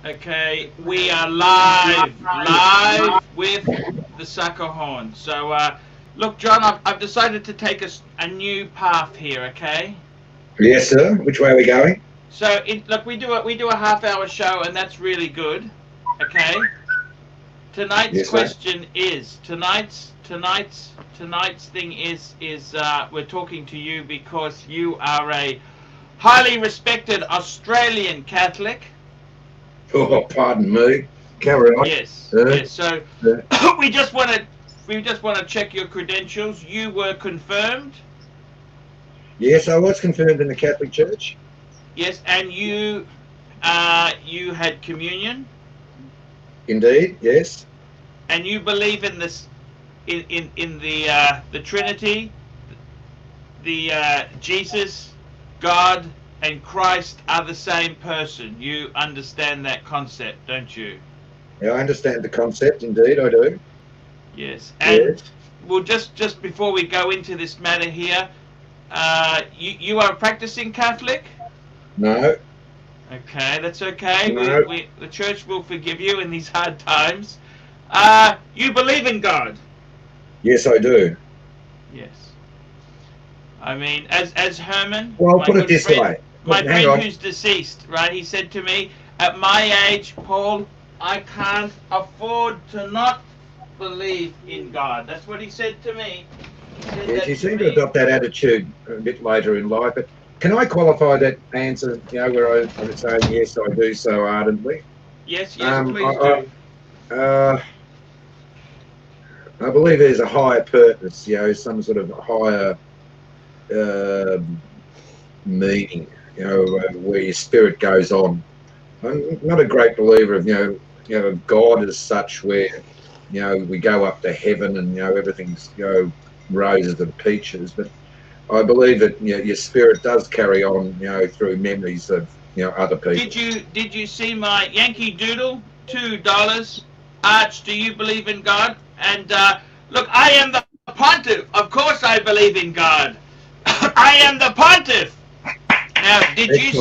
Okay, we are live with the sucker horn. So, look, John, I've decided to take a new path here. Okay. Yes, sir. Which way are we going? So, look, we do a half-hour show, and that's really good. Okay. Tonight's Yes, sir. question is tonight's thing is we're talking to you because you are a highly respected Australian Catholic. Oh, pardon me. Carry on. Yes, yes. So we just want to check your credentials. You were confirmed. Yes, I was confirmed in the Catholic Church. Yes, and you had communion. Indeed, yes. And you believe in this in the Trinity, the Jesus, God, and Christ are the same person. You understand that concept, don't you? Yeah, I understand the concept. Indeed, I do. Yes. And yes. Well, just before we go into this matter here, you are a practicing Catholic? No. Okay, that's okay. No. The church will forgive you in these hard times. You believe in God? Yes, I do. Yes. I mean, as Herman, well, my put good it this friend, way. my friend who's deceased, right? He said to me, at my age, Paul, I can't afford to not believe in God. That's what he said to me. Yes, you seem to adopt that attitude a bit later in life, but can I qualify that answer, where I was saying, yes, I do so ardently? Yes, please do. I believe there's a higher purpose, some sort of higher meaning, where your spirit goes on. I'm not a great believer of, God as such, where, we go up to heaven and, everything's, roses and peaches, but I believe that your spirit does carry on, through memories of other people. Did you see my Yankee Doodle? $2. Arch, do you believe in God? And look, I am the pontiff. Of course, I believe in God. I am the pontiff. Now, did you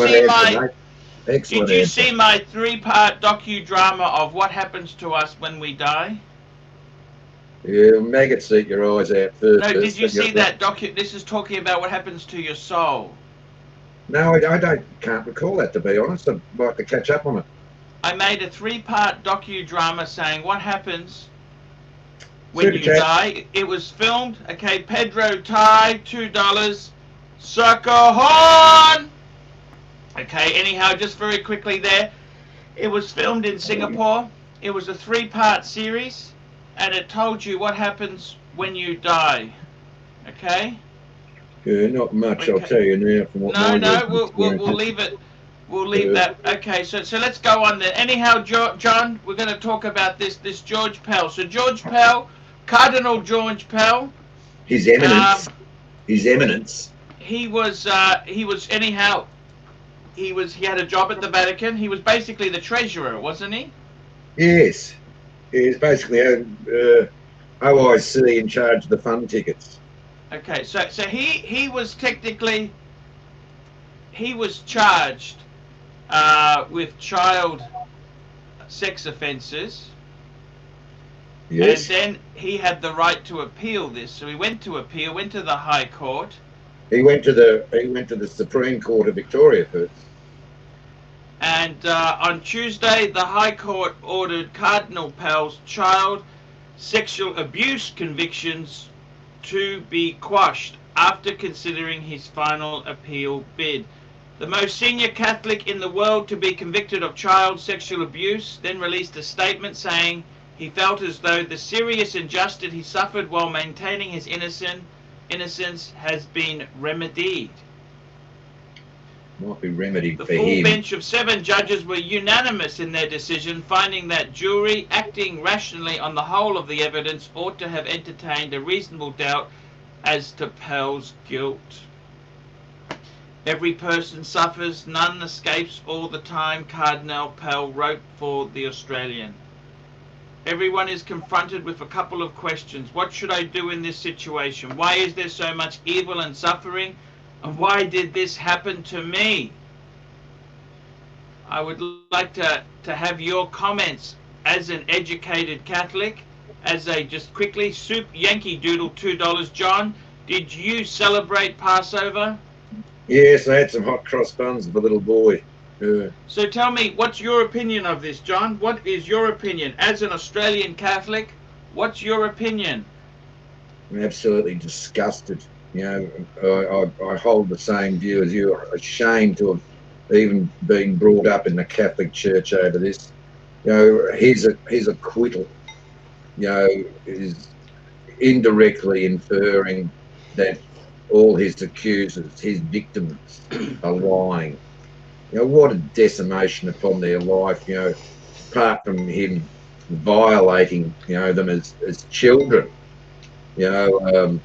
see my 3-part docudrama of what happens to us when we die? Yeah, maggots eat your eyes out first. No, did you see that This is talking about what happens to your soul. No, I can't recall that, to be honest. I'd like to catch up on it. I made a 3-part docudrama saying what happens when you die. It was filmed. Okay, Pedro Tai, $2. Sucker horn! Okay, anyhow, just very quickly there. It was filmed in Singapore. It was a 3-part series. And it told you what happens when you die. Okay? Yeah, not much, okay. I'll tell you now. From what we'll leave it. We'll leave that. Okay, so let's go on there. Anyhow, John, we're going to talk about this George Pell. So George Pell, Cardinal George Pell. His Eminence. His Eminence. He had a job at the Vatican. He was basically the treasurer, wasn't he? Yes. He's basically OIC in charge of the fund tickets. Okay, so he was technically charged with child sex offences. Yes. And then he had the right to appeal this, so he went to the High Court. He went to the Supreme Court of Victoria first. And on Tuesday, the High Court ordered Cardinal Pell's child sexual abuse convictions to be quashed after considering his final appeal bid. The most senior Catholic in the world to be convicted of child sexual abuse then released a statement saying he felt as though the serious injustice he suffered while maintaining his innocence has been remedied. Might be remedied for him. The full bench of 7 judges were unanimous in their decision, finding that jury, acting rationally on the whole of the evidence, ought to have entertained a reasonable doubt as to Pell's guilt. Every person suffers, none escapes all the time, Cardinal Pell wrote for The Australian. Everyone is confronted with a couple of questions. What should I do in this situation? Why is there so much evil and suffering? And why did this happen to me? I would like to have your comments as an educated Catholic, as a just quickly soup Yankee Doodle $2. John, did you celebrate Passover? Yes, I had some hot cross buns with a little boy. So tell me, what's your opinion of this, John? What is your opinion as an Australian Catholic? What's your opinion? I'm absolutely disgusted. You know, I hold the same view as you. I'm ashamed to have even been brought up in the Catholic Church over this. You know, his acquittal, you know, is indirectly inferring that all his accusers, his victims, are lying. You know, what a decimation upon their life, you know, apart from him violating, you know, them as children, you know,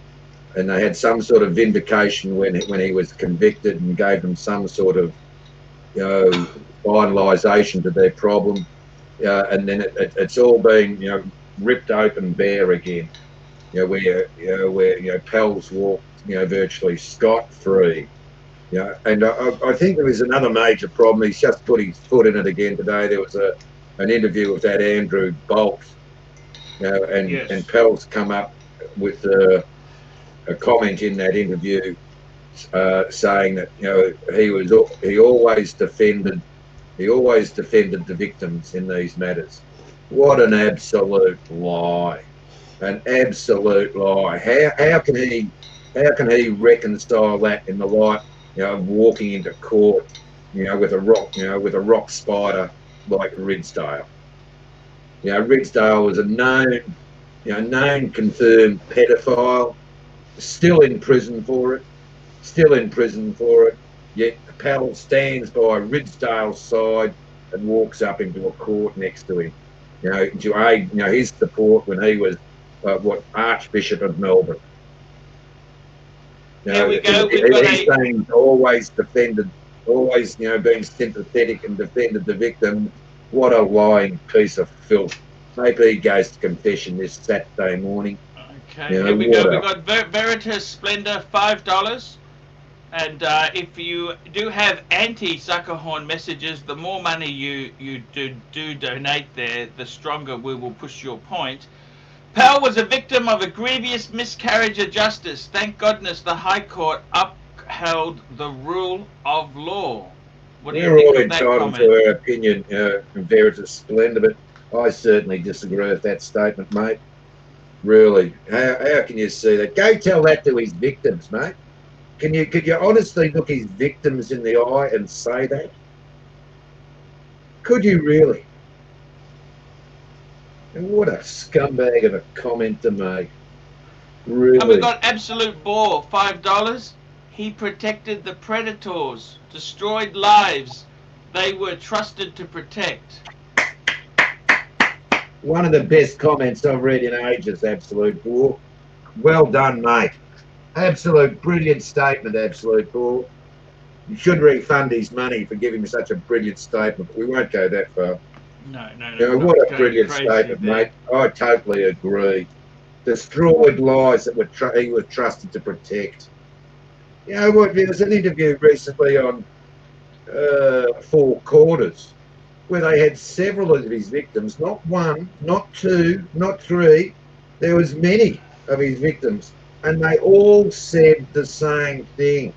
and they had some sort of vindication when he was convicted and gave them some sort of, you know, finalisation to their problem. And then it's all been, you know, ripped open bare again. You know, where Pell's walked, you know, virtually scot-free. You know, and I think there is another major problem. He's just put his foot in it again today. There was an interview with that Andrew Bolt, you know, Yes. and Pell's come up with a comment in that interview saying that, you know, he always defended the victims in these matters. What an absolute lie! An absolute lie. How can he reconcile that in the light, you know, of walking into court, you know, with a rock spider like Ridsdale? You know, Ridsdale was a known confirmed pedophile, still in prison for it. Yet Pell stands by Ridsdale's side and walks up into a court next to him, you know, to aid, you know, his support when he was Archbishop of Melbourne. You know, Here we go. he's saying he's always defended, always, you know, being sympathetic and defended the victim. What a lying piece of filth. Maybe he goes to confession this Saturday morning. Okay, you know, here we go. We got Veritas Splendor, $5. And if you do have anti-Suckerhorn messages, the more money you do donate there, the stronger we will push your point. Pell was a victim of a grievous miscarriage of justice. Thank goodness the High Court upheld the rule of law. What do you think of that comment? We're all entitled to our opinion, Veritas Splendor, but I certainly disagree with that statement, mate. Really, how can you see that? Go tell that to his victims, mate. Could you honestly look his victims in the eye and say that? Could you really? And what a scumbag of a comment to make. Really. And we got Absolute Bore, $5. He protected the predators, destroyed lives they were trusted to protect. One of the best comments I've read in ages, Absolute Bore. Well done, mate. Absolute brilliant statement, Absolute Bore. You should refund his money for giving such a brilliant statement. We won't go that far. No. You know, what a brilliant statement, mate. I totally agree. Destroyed lives that he was trusted to protect. You know what? There was an interview recently on Four Quarters where they had several of his victims, not one, not two, not three. There was many of his victims. And they all said the same thing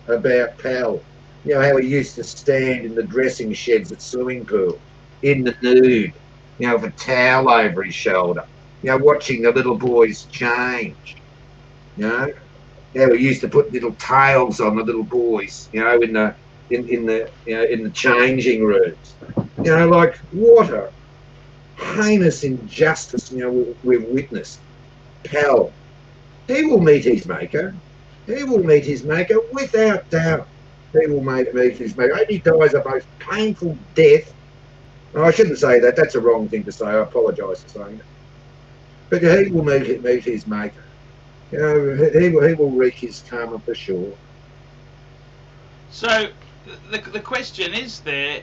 about Pell. You know, how he used to stand in the dressing sheds at swimming pools, in the nude, you know, with a towel over his shoulder, you know, watching the little boys change. You know, how he used to put little tails on the little boys, you know, in the changing rooms. You know, like, what a heinous injustice, you know, we've witnessed. Pell. He will meet his maker. He will meet his maker without doubt. He will meet his maker. And he dies a most painful death. No, I shouldn't say that. That's a wrong thing to say. I apologise for saying it. But he will meet his maker. You know, he will reach his karma for sure. So the question is that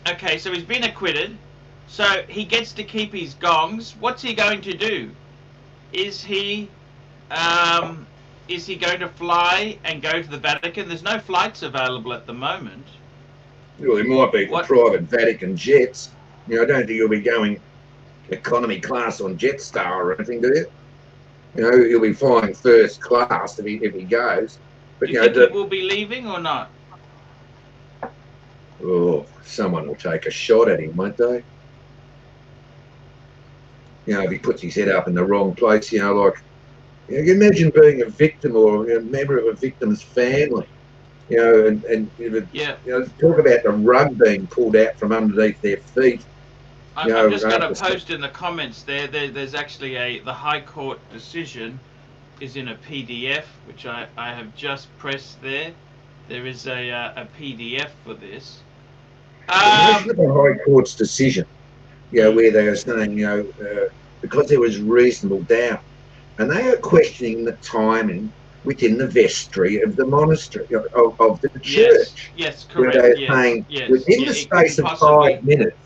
okay, so he's been acquitted, so he gets to keep his gongs. What's he going to do? Is he is he going to fly and go to the Vatican? There's no flights available at the moment. Well, it might be for What? private Vatican jets. You know, I don't think you'll be going economy class on Jetstar or anything, do you? You know, he'll be flying first class if he goes. But Do you you know, think he will be leaving or not? someone will take a shot at him, won't they? You know, if he puts his head up in the wrong place, you know, like, you know, imagine being a victim or a member of a victim's family, you know, and Yeah. you know, talk about the rug being pulled out from underneath their feet. You I'm know, just going to post in the comments there's actually the High Court decision is in a PDF, which I have just pressed there. There is a PDF for this. imagine the High Court's decision, you know, where they are saying, you know, because there was reasonable doubt, and they are questioning the timing within the vestry of the monastery of the church. Yes, Where correct. they're Yes, saying yes, within yeah. the It couldn't space of 5 possibly. minutes,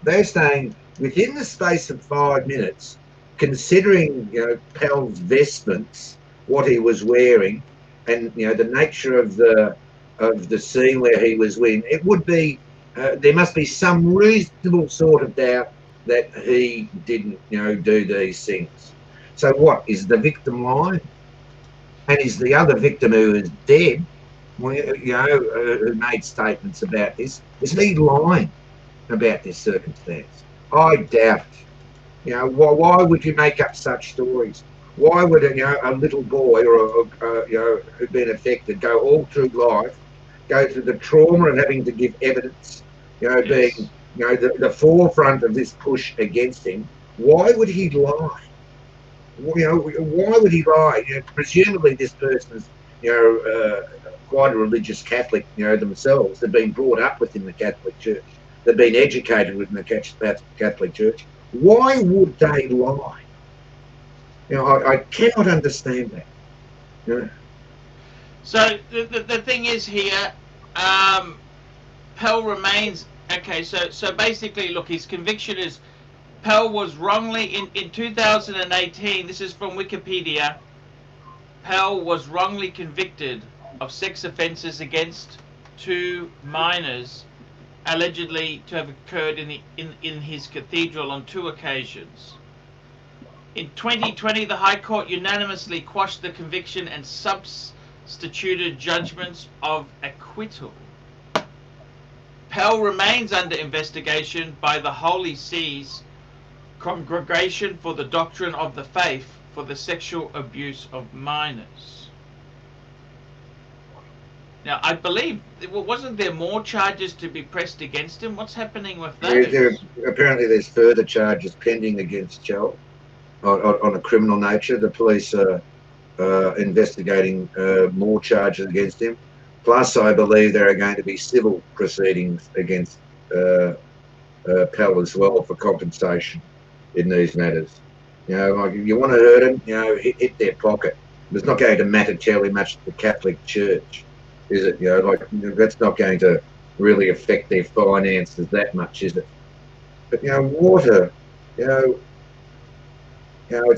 they're saying within the space of 5 minutes, considering, you know, Pell's vestments, what he was wearing, and, you know, the nature of the scene where he was in, it would be there must be some reasonable sort of doubt that he didn't, you know, do these things. So what is the victim lying? And is the other victim who is dead, you know, who made statements about this, is he lying about this circumstance? I doubt it. You know, why would you make up such stories? Why would a little boy or you know, who'd been affected go all through life, go through the trauma of having to give evidence, you know, being, Yes. you know, the forefront of this push against him? Why would he lie? You know, why would he lie? You know, presumably this person's, you know, quite a religious Catholic, you know, themselves. They've been brought up within the Catholic Church. They've been educated within the Catholic Church. Why would they lie? You know, I cannot understand that. You know? So the thing is here, Pell remains okay. So basically, look, his conviction is Pell was wrongly in 2018. This is from Wikipedia. Pell was wrongly convicted of sex offences against two minors, allegedly to have occurred in his cathedral on 2 occasions. In 2020, the High Court unanimously quashed the conviction and substituted judgments of acquittal. Pell remains under investigation by the Holy See's Congregation for the Doctrine of the Faith for the sexual abuse of minors. Now, I believe, wasn't there more charges to be pressed against him? What's happening with those? Apparently, there's further charges pending against Joel on a criminal nature. The police are investigating more charges against him. Plus, I believe there are going to be civil proceedings against Pell as well for compensation in these matters. You know, like if you want to hurt them, you know, hit their pocket. It's not going to matter terribly much to the Catholic Church, is it? You know, like that's not going to really affect their finances that much, is it? But you know, water, you know,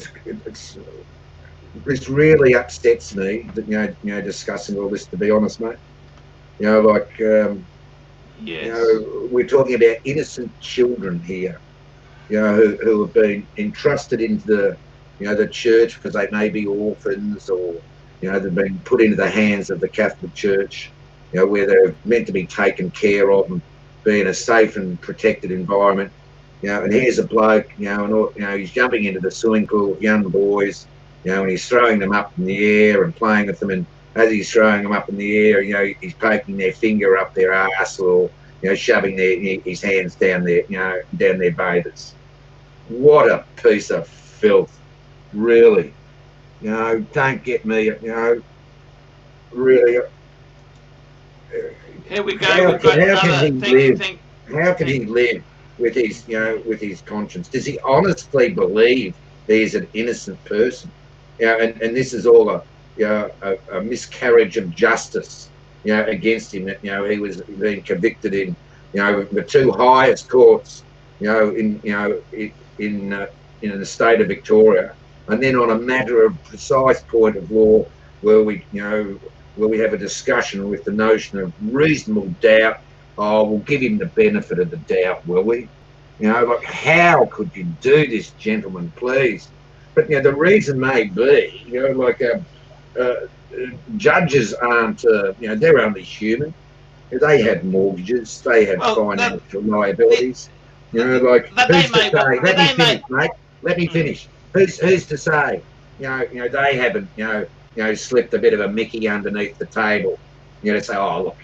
this really upsets me that you know discussing all this. To be honest, mate, you know, like Yes. you know, we're talking about innocent children here, you know, who have been entrusted into the, you know, the church because they may be orphans or, you know, they've been put into the hands of the Catholic Church, you know, where they're meant to be taken care of and be in a safe and protected environment, you know. And here's a bloke, you know, and you know, he's jumping into the swimming pool with young boys, you know, and he's throwing them up in the air and playing with them. And as he's throwing them up in the air, you know, he's poking their finger up their ass or, you know, shoving his hands down their, you know, down their bathers. What a piece of filth, really. You know, don't get me, you know, really. Here we go. How We've got can he another live? How can he live with his, you know, with his conscience? Does he honestly believe he's an innocent person? You know, and this is all you know, a miscarriage of justice, you know, against him. That, you know, he was being convicted in, you know, the two highest courts, you know, in the state of Victoria, and then on a matter of precise point of law, Will we, will we have a discussion with the notion of reasonable doubt? Oh, we'll give him the benefit of the doubt, will we? Like, how could you do this, gentlemen, please? But, the reason may be, uh, judges aren't, they're only human. They have mortgages, they have Well, financial liabilities. Like, they who's to may, say? Let me they may. finish, mate. Let me Mm. finish. Who's to say? They haven't, slipped a bit of a Mickey underneath the table. To say, oh, look,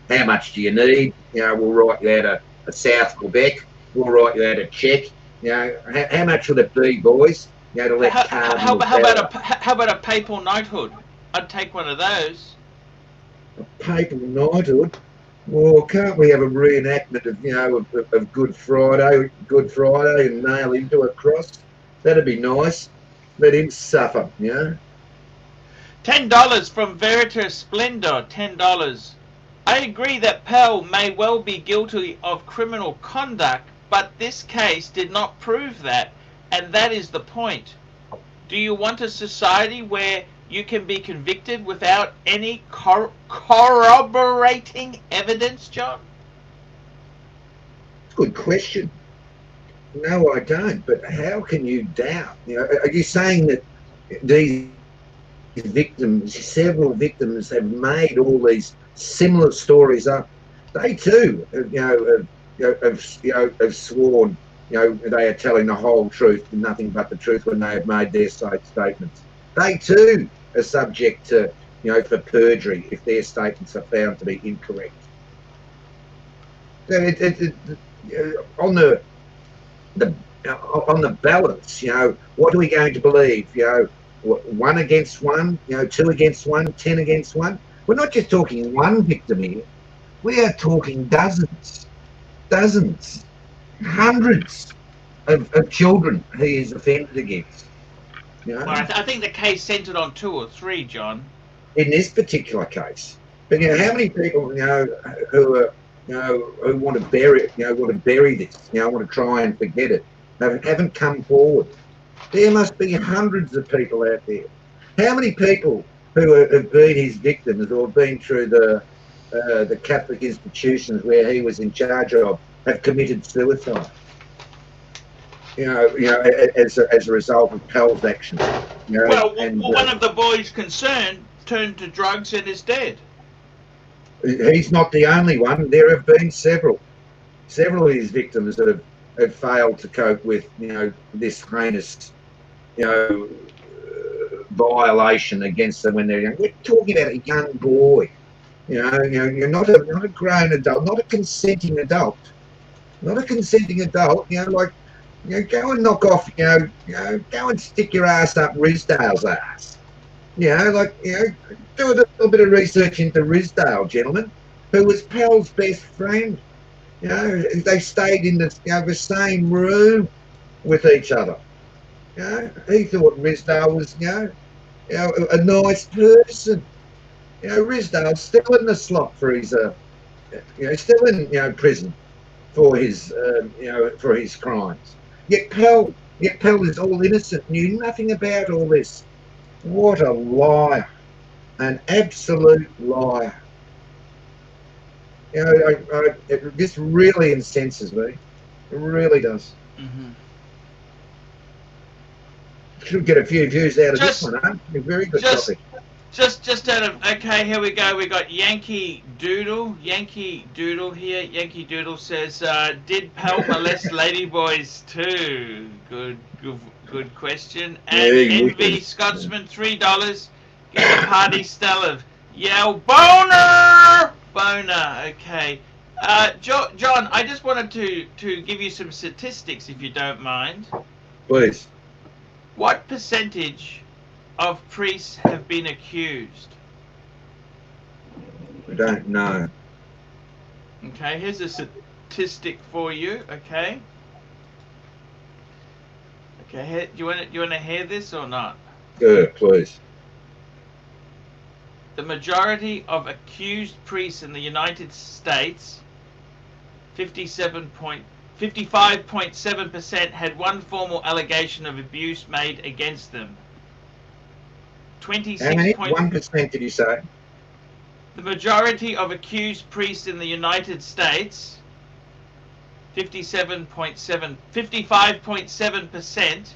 how much do you need? We'll write you out a South Quebec. We'll write you out a cheque. How much will it be, boys? To let Cardinal Pell How about a papal knighthood? I'd take one of those. a papal knighthood. Well, can't we have a reenactment of Good Friday, and nail him to a cross? That'd be nice. Let him suffer, $10 from Veritas Splendor. $10. I agree that Pell may well be guilty of criminal conduct, but this case did not prove that, and that is the point. Do you want a society where you can be convicted without any corroborating evidence, John? Good question. No, I don't. But how can you doubt? Are you saying that these victims, several victims, have made all these similar stories up? They too, have sworn, they are telling the whole truth and nothing but the truth when they have made their statements. They too are subject to, for perjury if their statements are found to be incorrect. So on the balance, what are we going to believe? 1 against 1, 2 against 1, 10 against 1. We're not just talking one victim here. We are talking dozens, hundreds of children he is offended against. Well, I think the case centered on 2 or 3, John. In this particular case, but how many people who are who want to bury this, want to try and forget it, haven't come forward? There must be hundreds of people out there. How many people who have been his victims or been through the Catholic institutions where he was in charge of have committed suicide? As a result of Pell's actions. One of the boys concerned turned to drugs and is dead. He's not the only one. There have been several of his victims that have failed to cope with, this heinous, violation against them when they're young. We're talking about a young boy. You're not a grown adult, not a consenting adult. Not a consenting adult, go and knock off, go and stick your ass up Rizdale's ass. Do a little bit of research into Rizdale, gentlemen, who was Pell's best friend. They stayed in the same room with each other. He thought Rizdale was, a nice person. Rizdale's still in the slop for his, still in, prison for his, for his crimes. Yet Pell is all innocent, knew nothing about all this. What a liar. An absolute liar. This really incenses me. It really does. Mm-hmm. Should get a few views out of this one, huh? A very good topic. Just out of, okay, here we go. We got Yankee Doodle here. Yankee Doodle says, did Pell molest ladyboys too? Good question. And Envy Scotsman, $3. Get a party style of yell boner. Okay. John, I just wanted to give you some statistics, if you don't mind. Please. What percentage of priests have been accused? I don't know. Okay, here's a statistic for you. Okay. Do you want to hear this or not? Good, please. The majority of accused priests in the United States, 55.7%, had one formal allegation of abuse made against them. How many? 26. 1% did you say? The majority of accused priests in the United States, 55.7%,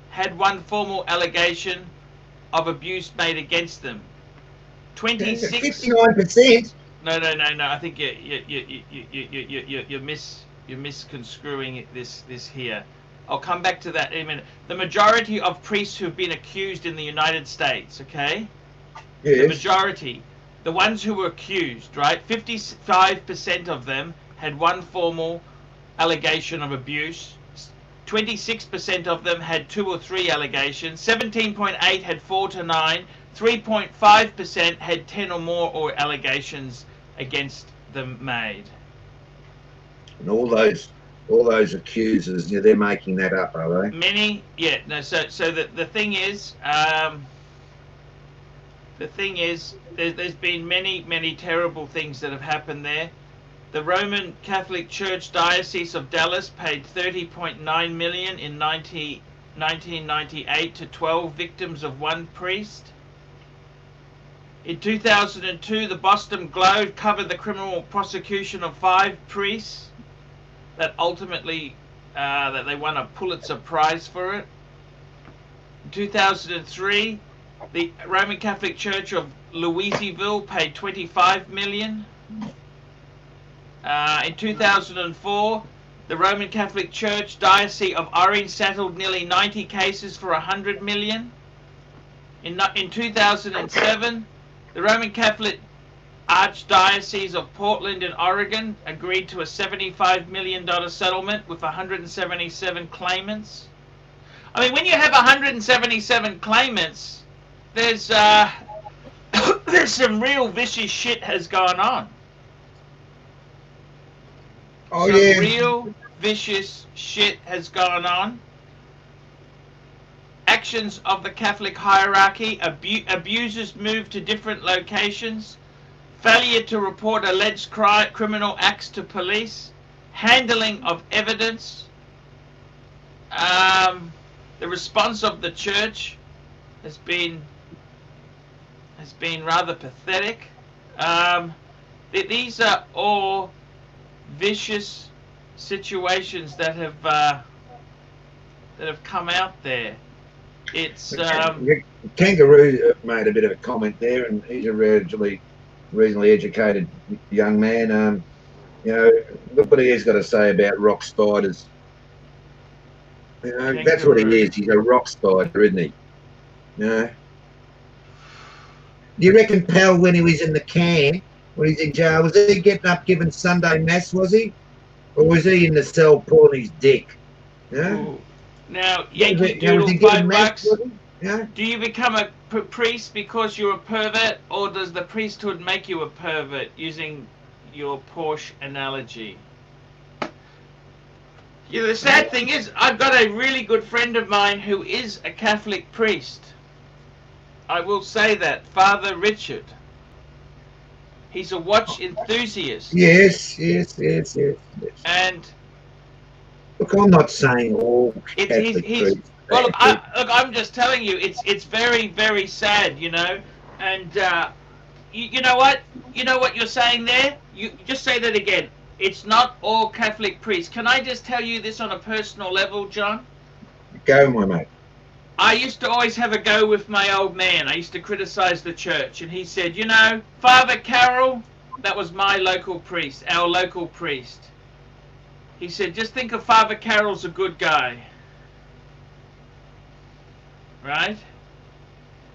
had one formal allegation of abuse made against them. 26. 59%. No. I think you're misconstruing this here. I'll come back to that in a minute. The majority of priests who've been accused in the United States, okay? Yes. The majority, the ones who were accused, right? 55% of them had one formal allegation of abuse. 26% of them had 2 or 3 allegations. 17.8 had 4 to 9. 3.5% had 10 or more allegations against them made. And all those accusers, they're making that up, are they? Many, yeah. No. So the thing is, there's been many terrible things that have happened there. The Roman Catholic Church Diocese of Dallas paid $30.9 million in 1998 to 12 victims of one priest. In 2002, the Boston Globe covered the criminal prosecution of 5 priests that ultimately that they won a Pulitzer Prize for it. In 2003, the Roman Catholic Church of Louisville paid $25 million. In 2004, the Roman Catholic Church Diocese of Orange settled nearly 90 cases for $100 million. In 2007, the Roman Catholic Archdiocese of Portland in Oregon agreed to a $75 million settlement with 177 claimants. I mean, when you have 177 claimants, there's there's some real vicious shit has gone on. Oh, some yeah. real vicious shit has gone on. Actions of the Catholic hierarchy, abusers moved to different locations, failure to report alleged criminal acts to police, handling of evidence. The response of the church has been rather pathetic. These are all vicious situations that have come out there. It's Kangaroo made a bit of a comment there, and he's a reasonably educated young man. Look what he's got to say about rock spiders. That's what he is. He's a rock spider, isn't he? Do you reckon Pell, when he was in the can, when he's in jail, was he getting up giving Sunday mass, was he? Or was he in the cell pulling his dick? Now, Yankee Doodle, $5. Do you become a priest because you're a pervert, or does the priesthood make you a pervert, using your Porsche analogy? The sad thing is, I've got a really good friend of mine who is a Catholic priest. I will say that, Father Richard. He's a watch enthusiast. Yes. And look, I'm not saying all Catholic priests. Well, look, I'm just telling you, it's very, very sad, And you know what? You know what you're saying there? You just say that again. It's not all Catholic priests. Can I just tell you this on a personal level, John? Go, my mate. I used to always have a go with my old man. I used to criticize the church, and he said, Father Carroll, that was my local priest, our local priest. He said, just think of Father Carroll's a good guy. Right?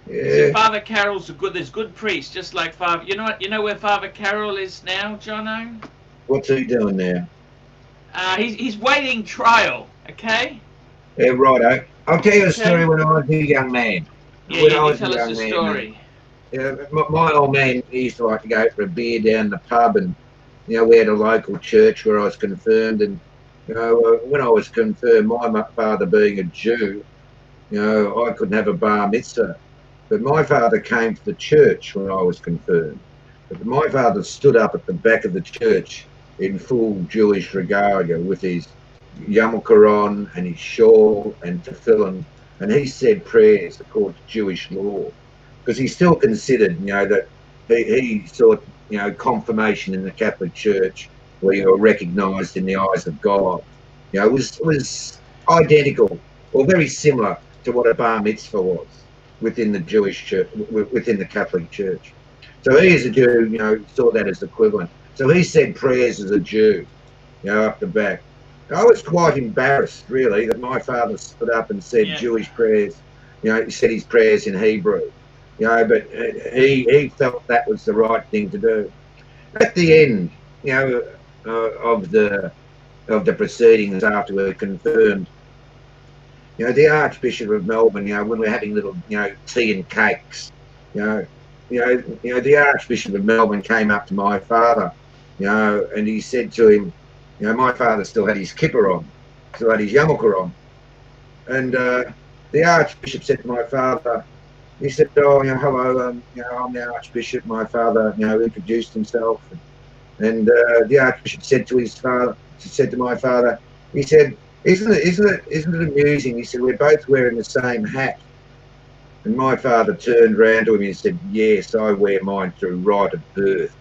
Yeah. He said, Father Carroll's there's good priests, just like Father. You know where Father Carroll is now, Jono? What's he doing now? He's waiting trial, okay? Yeah, righto. I'll tell you a story when I was a young man. Yeah, tell us a story. My old man, he used to like to go for a beer down the pub, and we had a local church where I was confirmed, and when I was confirmed, my father being a Jew, I couldn't have a bar mitzvah, but my father came to the church when I was confirmed. But my father stood up at the back of the church in full Jewish regalia with his yarmulke on and his shawl and tefillin, and he said prayers according to Jewish law, because he still considered, that he sought, confirmation in the Catholic Church, where you were recognised in the eyes of God. Was identical or very similar to what a bar mitzvah was within the Jewish church, within the Catholic Church. So he, as a Jew, saw that as equivalent. So he said prayers as a Jew, up the back. I was quite embarrassed, really, that my father stood up and said Jewish prayers. He said his prayers in Hebrew. But he felt that was the right thing to do. At the end, of the proceedings, after we were confirmed, the Archbishop of Melbourne, when we're having little, tea and cakes, the Archbishop of Melbourne came up to my father, and he said to him, my father still had his kipper on, still had his yarmulke on, and the Archbishop said to my father, he said, "Oh, hello, I'm the Archbishop." My father, introduced himself, and the Archbishop said to my father, he said, "Isn't it amusing?" He said, "We're both wearing the same hat." And my father turned round to him and said, "Yes, I wear mine through right of birth.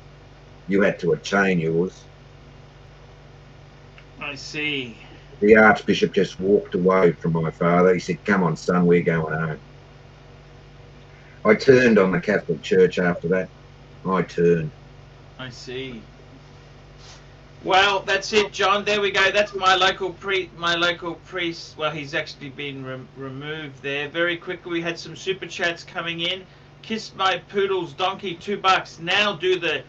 You had to attain yours." I see. The Archbishop just walked away from my father. He said, "Come on, son, we're going home." I turned on the Catholic Church after that. I turned. I see. Well, that's it, John. There we go. That's my local priest. Well, he's actually been removed there. Very quickly, we had some super chats coming in. Kissed my poodle's donkey, $2. Now do the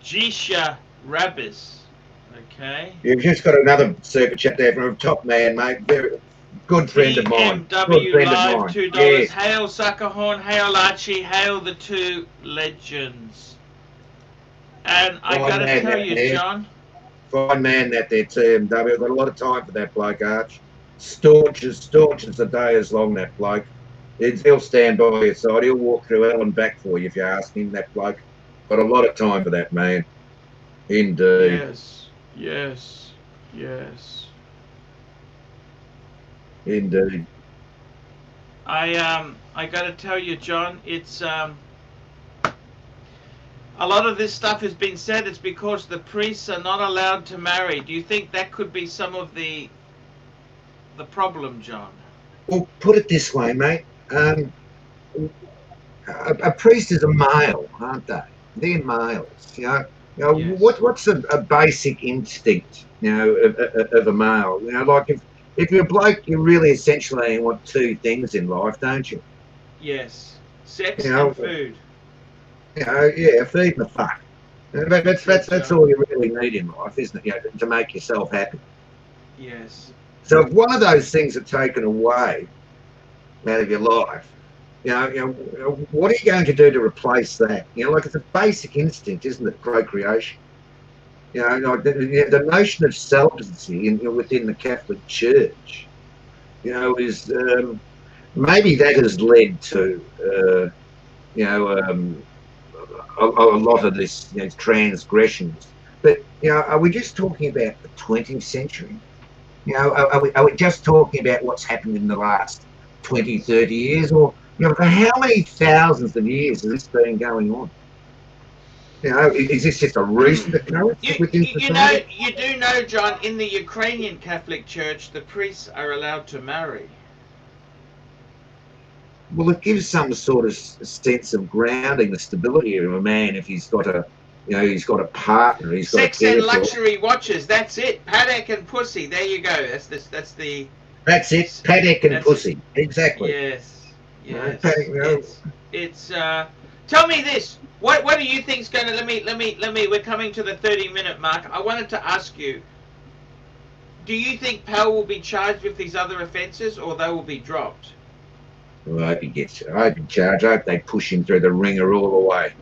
Jisha Rabbis. Okay. You've just got another super chat there from a top man, mate. Very good friend of mine. BMW Live, $2. Yes. Hail Suckerhorn, hail Archie, hail the two legends. And I gotta tell you, John. Fine man, that there, TMW. I've got a lot of time for that bloke, Arch. Staunch as the day is long, that bloke. He'll stand by your side. He'll walk through hell and back for you if you ask him, that bloke. Got a lot of time for that man. Indeed. Yes. Indeed. I gotta tell you, John, it's a lot of this stuff has been said. It's because the priests are not allowed to marry. Do you think that could be some of the problem, John? Well, put it this way, mate. A priest is a male, aren't they? They're males. Yes. What's a basic instinct, of a male? Like if you're a bloke, you really essentially want two things in life, don't you? Yes, sex and food. Feed the fuck. That's all you really need in life, isn't it? To make yourself happy. Yes. So if one of those things are taken away out of your life, what are you going to do to replace that? Like it's a basic instinct, isn't it? Procreation. Like the notion of celibacy within the Catholic Church, is maybe that has led to, a lot of this transgressions. But are we just talking about the 20th century? Are we just talking about what's happened in the last 20, 30 years, or for how many thousands of years has this been going on? Is this just a recent occurrence within society? You do know, John, in the Ukrainian Catholic Church, the priests are allowed to marry. Well, it gives some sort of sense of grounding, the stability of a man if he's got a, he's got a partner. He's got sex and luxury watches. That's it. Paddock and pussy. There you go. That's it. Paddock and pussy. Exactly. Yes. It's. Tell me this. What do you think's going to? Let me. We're coming to the 30-minute mark. I wanted to ask you. Do you think Pell will be charged with these other offences, or they will be dropped? Well, I hope he charged. I hope they push him through the ringer all the way.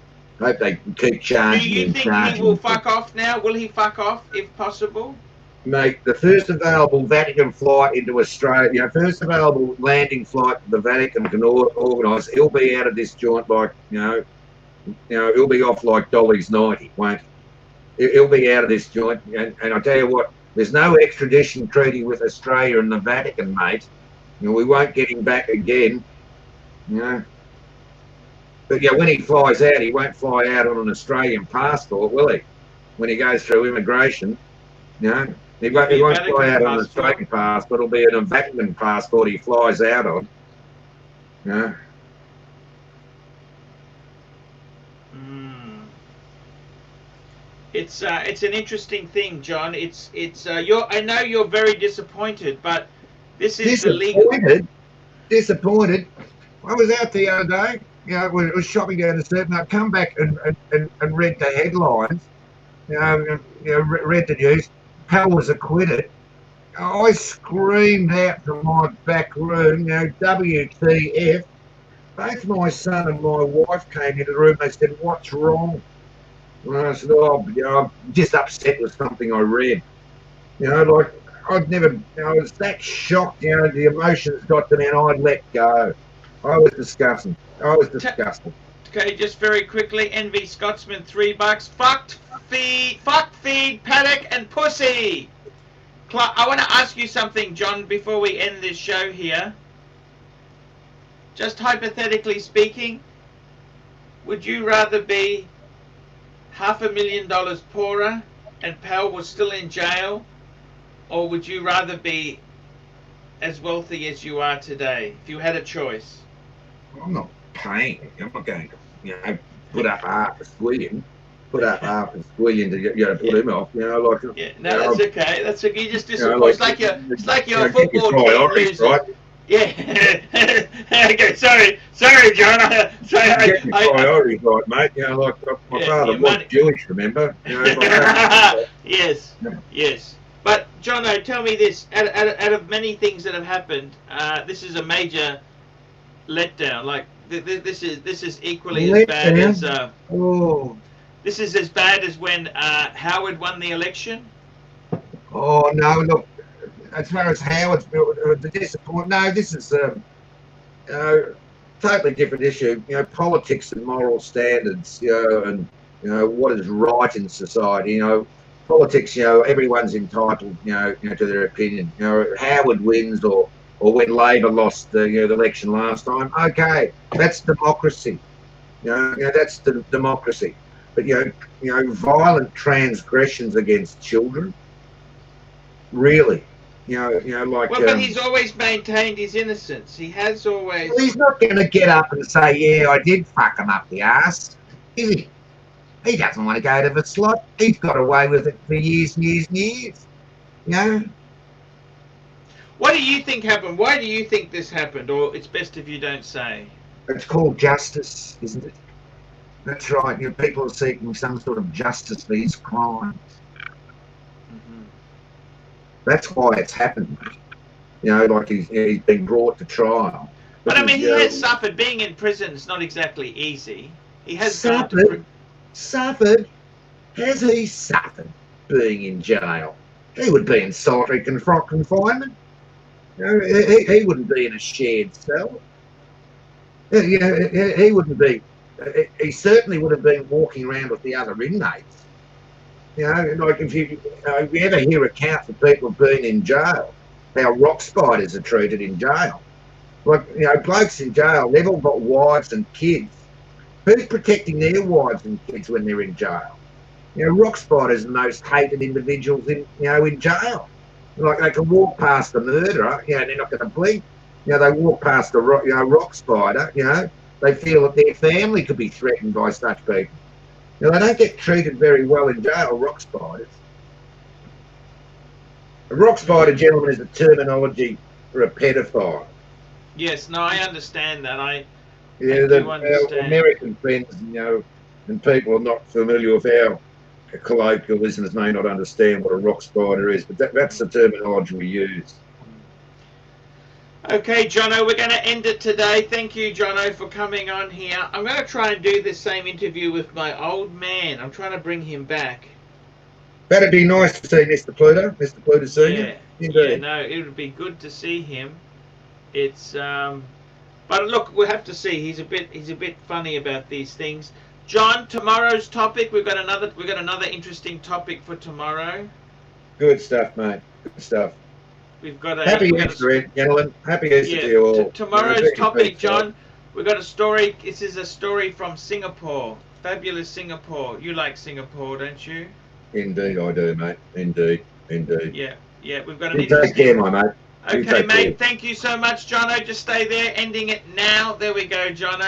I hope they keep charging him. Do you think he will fuck off now? Will he fuck off if possible? Mate, the first available Vatican flight into Australia, first available landing flight the Vatican can organise, he'll be out of this joint like, he'll be off like Dolly's 90, won't he? He'll be out of this joint. And I tell you what, there's no extradition treaty with Australia and the Vatican, mate. You know, we won't get him back again. You know. But yeah, when he flies out, he won't fly out on an Australian passport, will he? When he goes through immigration, you know, he It'll be a won't fly Vatican out on an passport. Australian passport. It'll be an Vatican passport he flies out on. You know. It's an interesting thing, John. I know you're very disappointed, but this is the legal. Disappointed. I was out the other day. You know, when it was shopping down the street, and I come back and read the headlines. Read the news. Pell was acquitted. I screamed out from my back room, WTF. Both my son and my wife came into the room. They said, "What's wrong?" And I said, I'm just upset with something I read. Like I was that shocked, the emotions got to me and I'd let go. I was disgusted. Okay, just very quickly, NV Scotsman, $3. Fuck feed, paddock and pussy. I want to ask you something, John, before we end this show here. Just hypothetically speaking, would you rather be $500,000 poorer and Pell was still in jail, or would you rather be as wealthy as you are today if you had a choice? I'm not paying. I'm not going to, put up half a squillion. Put to put him off. That's okay. That's okay. You just disappoint. It's like you're a football team losing. Right? Yeah. Okay. Sorry, John. Get your priorities right, mate. My father was Jewish. Remember? Yes. But Jono, tell me this: out of many things that have happened, this is a major letdown. Like this is equally as bad as. This is as bad as when Howard won the election. Oh no! Look, as far as Howard's the disappointment. No, this is totally different issue. Politics and moral standards. And what is right in society. Politics. Everyone's entitled. To their opinion. Howard wins or when Labor lost the election last time. Okay, that's democracy. That's the democracy. But violent transgressions against children. Really. But he's always maintained his innocence. He has always. Well, he's not going to get up and say, "Yeah, I did fuck him up the arse," is he? He doesn't want to go to the slot. He's got away with it for years and years and years. What do you think happened? Why do you think this happened? Or it's best if you don't say. It's called justice, isn't it? That's right. People are seeking some sort of justice for his crimes. That's why it's happened. Like he's been brought to trial. But I mean, he has suffered. Being in prison is not exactly easy. He has suffered. Has he suffered being in jail? He would be in solitary confinement. He wouldn't be in a shared cell. He wouldn't be. He certainly would have been walking around with the other inmates. Like if you ever hear accounts of people being in jail, how rock spiders are treated in jail. Like, blokes in jail, they've all got wives and kids. Who's protecting their wives and kids when they're in jail? Rock spiders are the most hated individuals in jail. Like they can walk past the murderer, they're not going to blink. They walk past the rock spider, they feel that their family could be threatened by such people. They don't get treated very well in jail, rock spiders. A rock spider, gentlemen, is a terminology for a pedophile. Yes, no, I understand that. I do understand. American friends, and people are not familiar with our colloquialisms may not understand what a rock spider is, but that's the terminology we use. Okay, Jono, we're going to end it today. Thank you, Jono, for coming on here. I'm going to try and do this same interview with my old man. I'm trying to bring him back. That'd be nice to see Mr. Pluto. Mr. Pluto Senior. Yeah, no, it would be good to see him. It's but look, we'll have to see. He's a bit funny about these things. John, tomorrow's topic, we've got another interesting topic for tomorrow. Good stuff, mate. Good stuff. We've got a Happy Easter, gentlemen. Happy Easter to you all. Tomorrow's topic, John. We've got a story. This is a story from Singapore. Fabulous Singapore. You like Singapore, don't you? Indeed, I do, mate. Indeed. Yeah. We've got an You take care, my mate. Okay, mate. Thank you so much, Jono. Just stay there. Ending it now. There we go, Jono.